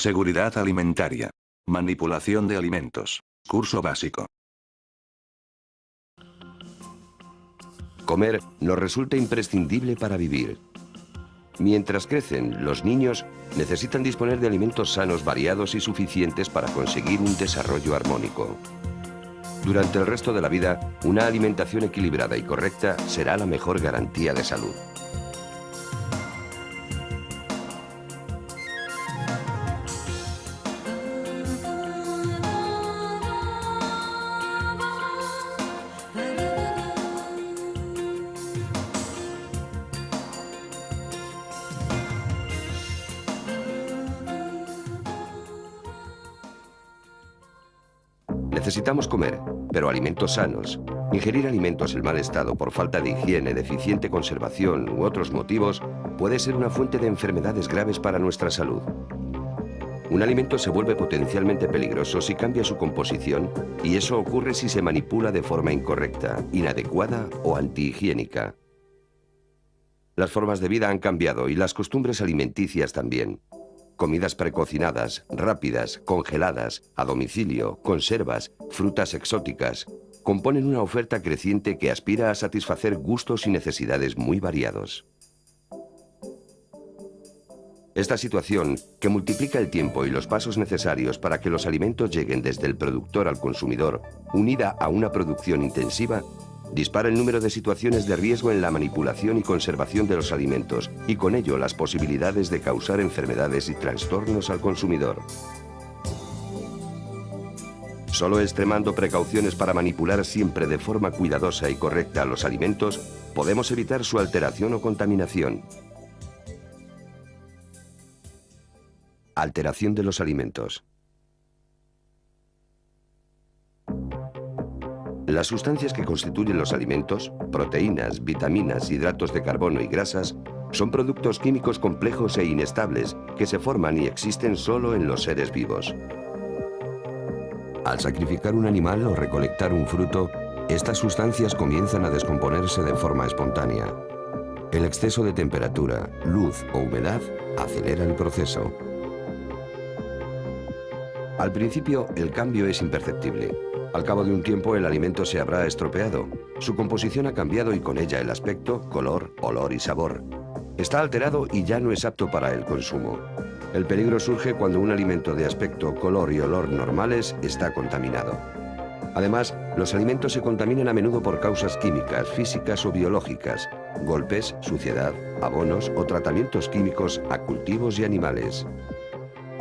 Seguridad alimentaria. Manipulación de alimentos. Curso básico. Comer nos resulta imprescindible para vivir. Mientras crecen, los niños necesitan disponer de alimentos sanos, variados y suficientes para conseguir un desarrollo armónico. Durante el resto de la vida, una alimentación equilibrada y correcta será la mejor garantía de salud. Necesitamos comer, pero alimentos sanos. Ingerir alimentos en mal estado por falta de higiene, deficiente conservación u otros motivos puede ser una fuente de enfermedades graves para nuestra salud. Un alimento se vuelve potencialmente peligroso si cambia su composición, y eso ocurre si se manipula de forma incorrecta, inadecuada o antihigiénica. Las formas de vida han cambiado y las costumbres alimenticias también. Comidas precocinadas, rápidas, congeladas, a domicilio, conservas, frutas exóticas, componen una oferta creciente que aspira a satisfacer gustos y necesidades muy variados. Esta situación, que multiplica el tiempo y los pasos necesarios para que los alimentos lleguen desde el productor al consumidor, unida a una producción intensiva, dispara el número de situaciones de riesgo en la manipulación y conservación de los alimentos, y con ello las posibilidades de causar enfermedades y trastornos al consumidor. Solo extremando precauciones para manipular siempre de forma cuidadosa y correcta los alimentos, podemos evitar su alteración o contaminación. Alteración de los alimentos. Las sustancias que constituyen los alimentos, proteínas, vitaminas, hidratos de carbono y grasas, son productos químicos complejos e inestables que se forman y existen solo en los seres vivos. Al sacrificar un animal o recolectar un fruto, estas sustancias comienzan a descomponerse de forma espontánea. El exceso de temperatura, luz o humedad acelera el proceso. Al principio, el cambio es imperceptible. Al cabo de un tiempo, el alimento se habrá estropeado. Su composición ha cambiado y con ella el aspecto, color, olor y sabor. Está alterado y ya no es apto para el consumo. El peligro surge cuando un alimento de aspecto, color y olor normales está contaminado. Además, los alimentos se contaminan a menudo por causas químicas, físicas o biológicas, golpes, suciedad, abonos o tratamientos químicos a cultivos y animales.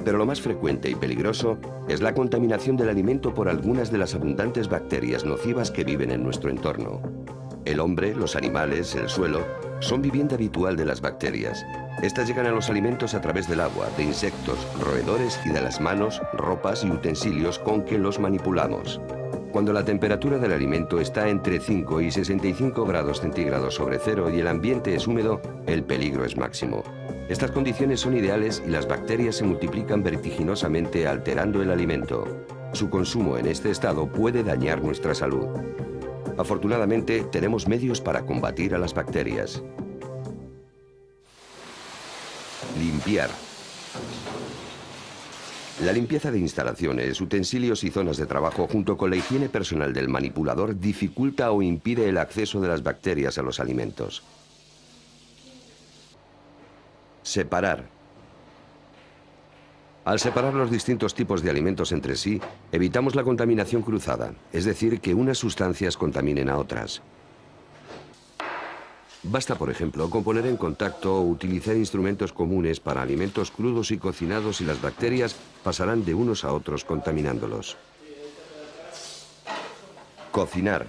Pero lo más frecuente y peligroso es la contaminación del alimento por algunas de las abundantes bacterias nocivas que viven en nuestro entorno. El hombre, los animales, el suelo, son vivienda habitual de las bacterias. Estas llegan a los alimentos a través del agua, de insectos, roedores y de las manos, ropas y utensilios con que los manipulamos. Cuando la temperatura del alimento está entre 5 y 65 grados centígrados sobre cero y el ambiente es húmedo, el peligro es máximo. Estas condiciones son ideales y las bacterias se multiplican vertiginosamente alterando el alimento. Su consumo en este estado puede dañar nuestra salud. Afortunadamente, tenemos medios para combatir a las bacterias. Limpiar. La limpieza de instalaciones, utensilios y zonas de trabajo junto con la higiene personal del manipulador dificulta o impide el acceso de las bacterias a los alimentos. Separar. Al separar los distintos tipos de alimentos entre sí, evitamos la contaminación cruzada, es decir, que unas sustancias contaminen a otras. Basta, por ejemplo, con poner en contacto o utilizar instrumentos comunes para alimentos crudos y cocinados y las bacterias pasarán de unos a otros contaminándolos. Cocinar.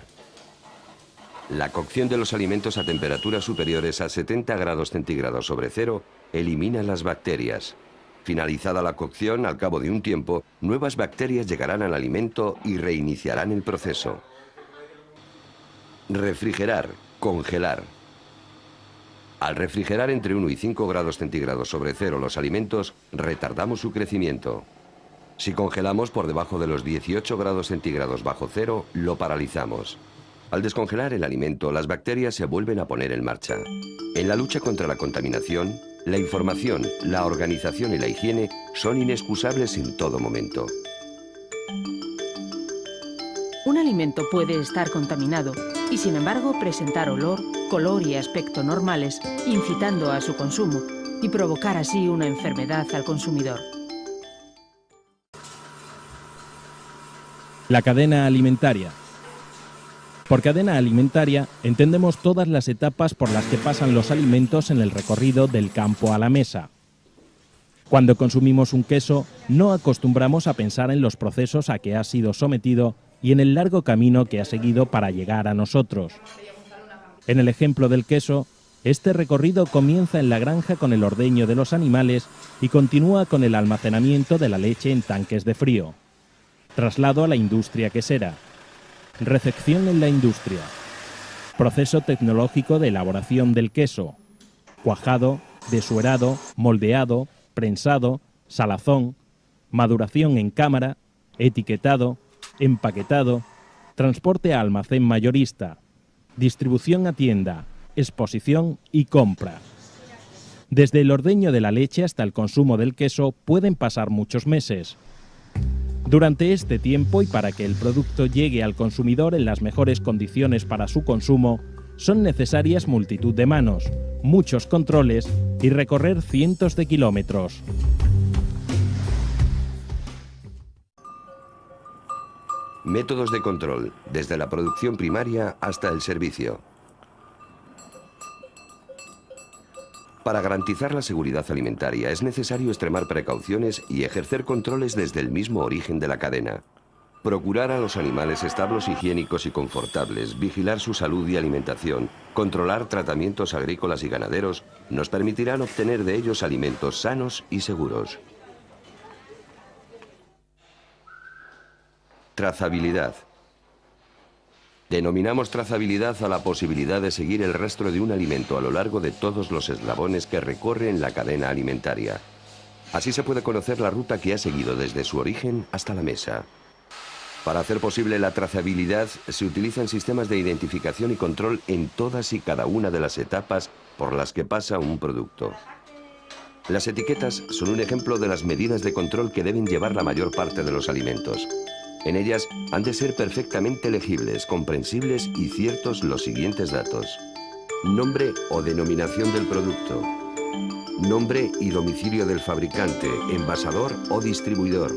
La cocción de los alimentos a temperaturas superiores a 70 grados centígrados sobre cero elimina las bacterias. Finalizada la cocción, al cabo de un tiempo, nuevas bacterias llegarán al alimento y reiniciarán el proceso. Refrigerar, congelar. Al refrigerar entre 1 y 5 grados centígrados sobre cero los alimentos, retardamos su crecimiento. Si congelamos por debajo de los 18 grados centígrados bajo cero, lo paralizamos. Al descongelar el alimento, las bacterias se vuelven a poner en marcha. En la lucha contra la contaminación, La información, la organización y la higiene son inexcusables en todo momento. Un alimento puede estar contaminado y, sin embargo, presentar olor, color y aspecto normales, incitando a su consumo y provocar así una enfermedad al consumidor. La cadena alimentaria. Por cadena alimentaria entendemos todas las etapas por las que pasan los alimentos en el recorrido del campo a la mesa. Cuando consumimos un queso, no acostumbramos a pensar en los procesos a que ha sido sometido y en el largo camino que ha seguido para llegar a nosotros. En el ejemplo del queso, este recorrido comienza en la granja con el ordeño de los animales y continúa con el almacenamiento de la leche en tanques de frío. Traslado a la industria quesera. Recepción en la industria. Proceso tecnológico de elaboración del queso. Cuajado, desuerado, moldeado, prensado, salazón, maduración en cámara, etiquetado, empaquetado, transporte a almacén mayorista, distribución a tienda, exposición y compra. Desde el ordeño de la leche hasta el consumo del queso pueden pasar muchos meses. Durante este tiempo y para que el producto llegue al consumidor en las mejores condiciones para su consumo, son necesarias multitud de manos, muchos controles y recorrer cientos de kilómetros. Métodos de control, desde la producción primaria hasta el servicio. Para garantizar la seguridad alimentaria es necesario extremar precauciones y ejercer controles desde el mismo origen de la cadena. Procurar a los animales establos higiénicos y confortables, vigilar su salud y alimentación, controlar tratamientos agrícolas y ganaderos, nos permitirán obtener de ellos alimentos sanos y seguros. Trazabilidad. Denominamos trazabilidad a la posibilidad de seguir el rastro de un alimento a lo largo de todos los eslabones que recorren la cadena alimentaria. Así se puede conocer la ruta que ha seguido desde su origen hasta la mesa. Para hacer posible la trazabilidad, se utilizan sistemas de identificación y control en todas y cada una de las etapas por las que pasa un producto. Las etiquetas son un ejemplo de las medidas de control que deben llevar la mayor parte de los alimentos. En ellas han de ser perfectamente legibles, comprensibles y ciertos los siguientes datos. Nombre o denominación del producto. Nombre y domicilio del fabricante, envasador o distribuidor.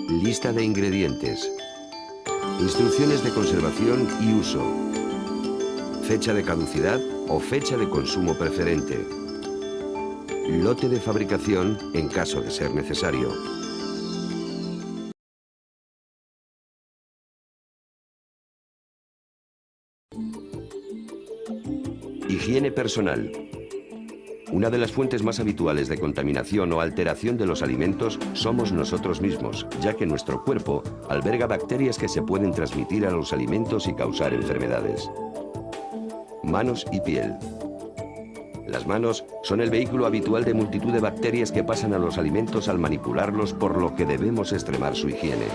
Lista de ingredientes. Instrucciones de conservación y uso. Fecha de caducidad o fecha de consumo preferente. Lote de fabricación en caso de ser necesario. Higiene personal. Una de las fuentes más habituales de contaminación o alteración de los alimentos somos nosotros mismos, ya que nuestro cuerpo alberga bacterias que se pueden transmitir a los alimentos y causar enfermedades. Manos y piel. Las manos son el vehículo habitual de multitud de bacterias que pasan a los alimentos al manipularlos, por lo que debemos extremar su higiene.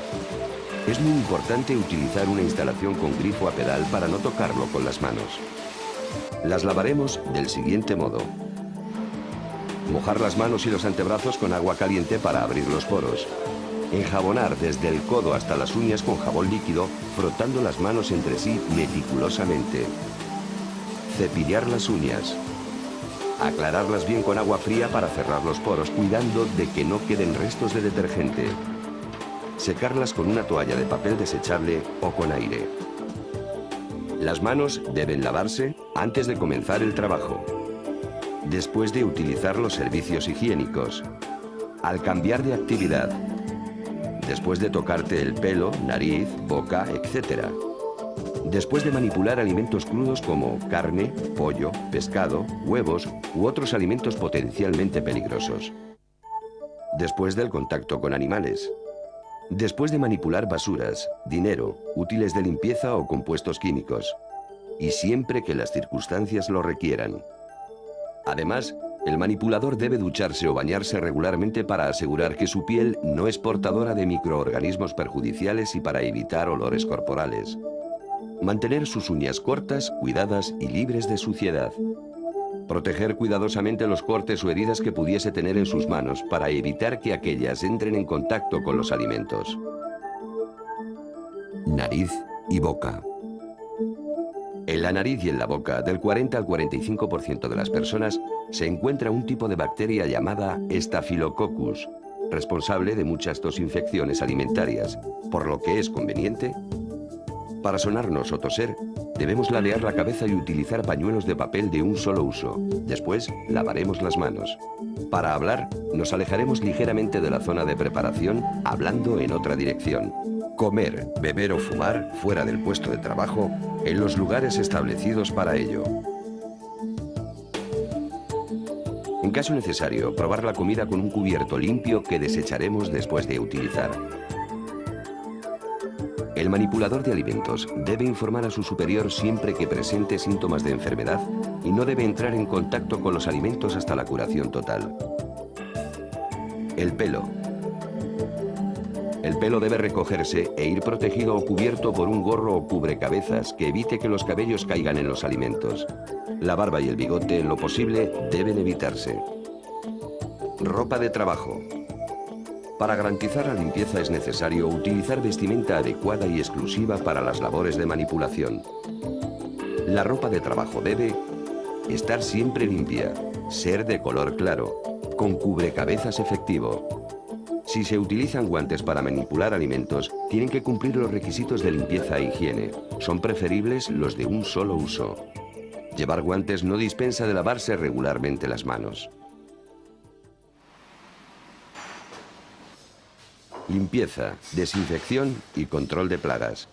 Es muy importante utilizar una instalación con grifo a pedal para no tocarlo con las manos. Las lavaremos del siguiente modo. Mojar las manos y los antebrazos con agua caliente para abrir los poros. Enjabonar desde el codo hasta las uñas con jabón líquido, frotando las manos entre sí meticulosamente. Cepillar las uñas. Aclararlas bien con agua fría para cerrar los poros, cuidando de que no queden restos de detergente. Secarlas con una toalla de papel desechable o con aire. Las manos deben lavarse antes de comenzar el trabajo, después de utilizar los servicios higiénicos, al cambiar de actividad, después de tocarte el pelo, nariz, boca, etc. Después de manipular alimentos crudos como carne, pollo, pescado, huevos u otros alimentos potencialmente peligrosos. Después del contacto con animales. Después de manipular basuras, dinero, útiles de limpieza o compuestos químicos. Y siempre que las circunstancias lo requieran. Además, el manipulador debe ducharse o bañarse regularmente para asegurar que su piel no es portadora de microorganismos perjudiciales y para evitar olores corporales. Mantener sus uñas cortas, cuidadas y libres de suciedad. Proteger cuidadosamente los cortes o heridas que pudiese tener en sus manos para evitar que aquellas entren en contacto con los alimentos. Nariz y boca. En la nariz y en la boca del 40 al 45% de las personas se encuentra un tipo de bacteria llamada Staphylococcus, responsable de muchas tosinfecciones alimentarias, por lo que es conveniente. Para sonarnos o toser, debemos ladear la cabeza y utilizar pañuelos de papel de un solo uso. Después, lavaremos las manos. Para hablar, nos alejaremos ligeramente de la zona de preparación, hablando en otra dirección. Comer, beber o fumar fuera del puesto de trabajo, en los lugares establecidos para ello. En caso necesario, probar la comida con un cubierto limpio que desecharemos después de utilizar. El manipulador de alimentos debe informar a su superior siempre que presente síntomas de enfermedad y no debe entrar en contacto con los alimentos hasta la curación total. El pelo. El pelo debe recogerse e ir protegido o cubierto por un gorro o cubrecabezas que evite que los cabellos caigan en los alimentos. La barba y el bigote, en lo posible, deben evitarse. Ropa de trabajo. Para garantizar la limpieza es necesario utilizar vestimenta adecuada y exclusiva para las labores de manipulación. La ropa de trabajo debe estar siempre limpia, ser de color claro, con cubrecabezas efectivo. Si se utilizan guantes para manipular alimentos, tienen que cumplir los requisitos de limpieza e higiene. Son preferibles los de un solo uso. Llevar guantes no dispensa de lavarse regularmente las manos. Limpieza, desinfección y control de plagas.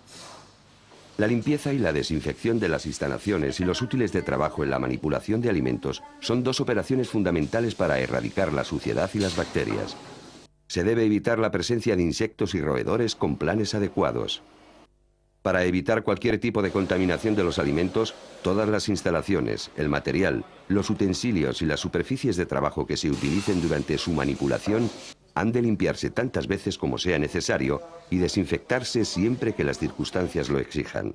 La limpieza y la desinfección de las instalaciones y los útiles de trabajo en la manipulación de alimentos son dos operaciones fundamentales para erradicar la suciedad y las bacterias. Se debe evitar la presencia de insectos y roedores con planes adecuados. Para evitar cualquier tipo de contaminación de los alimentos, todas las instalaciones, el material, los utensilios y las superficies de trabajo que se utilicen durante su manipulación han de limpiarse tantas veces como sea necesario y desinfectarse siempre que las circunstancias lo exijan.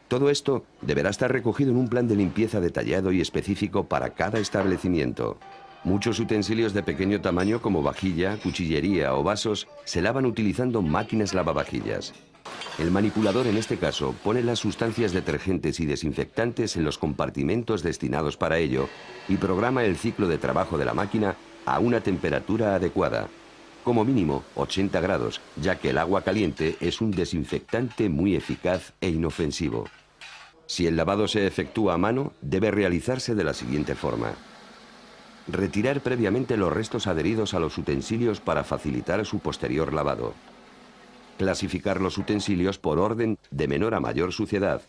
Todo esto deberá estar recogido en un plan de limpieza detallado y específico para cada establecimiento. Muchos utensilios de pequeño tamaño como vajilla, cuchillería o vasos se lavan utilizando máquinas lavavajillas. El manipulador en este caso pone las sustancias detergentes y desinfectantes en los compartimentos destinados para ello y programa el ciclo de trabajo de la máquina a una temperatura adecuada, como mínimo 80 grados, ya que el agua caliente es un desinfectante muy eficaz e inofensivo. Si el lavado se efectúa a mano, debe realizarse de la siguiente forma. Retirar previamente los restos adheridos a los utensilios para facilitar su posterior lavado. Clasificar los utensilios por orden de menor a mayor suciedad.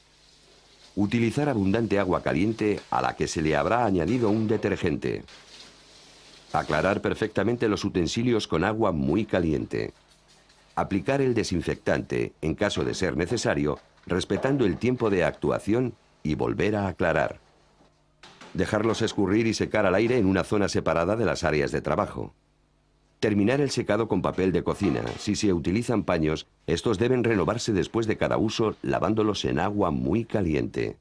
Utilizar abundante agua caliente a la que se le habrá añadido un detergente. Aclarar perfectamente los utensilios con agua muy caliente. Aplicar el desinfectante, en caso de ser necesario, respetando el tiempo de actuación y volver a aclarar. Dejarlos escurrir y secar al aire en una zona separada de las áreas de trabajo. Terminar el secado con papel de cocina. Si se utilizan paños, estos deben renovarse después de cada uso lavándolos en agua muy caliente.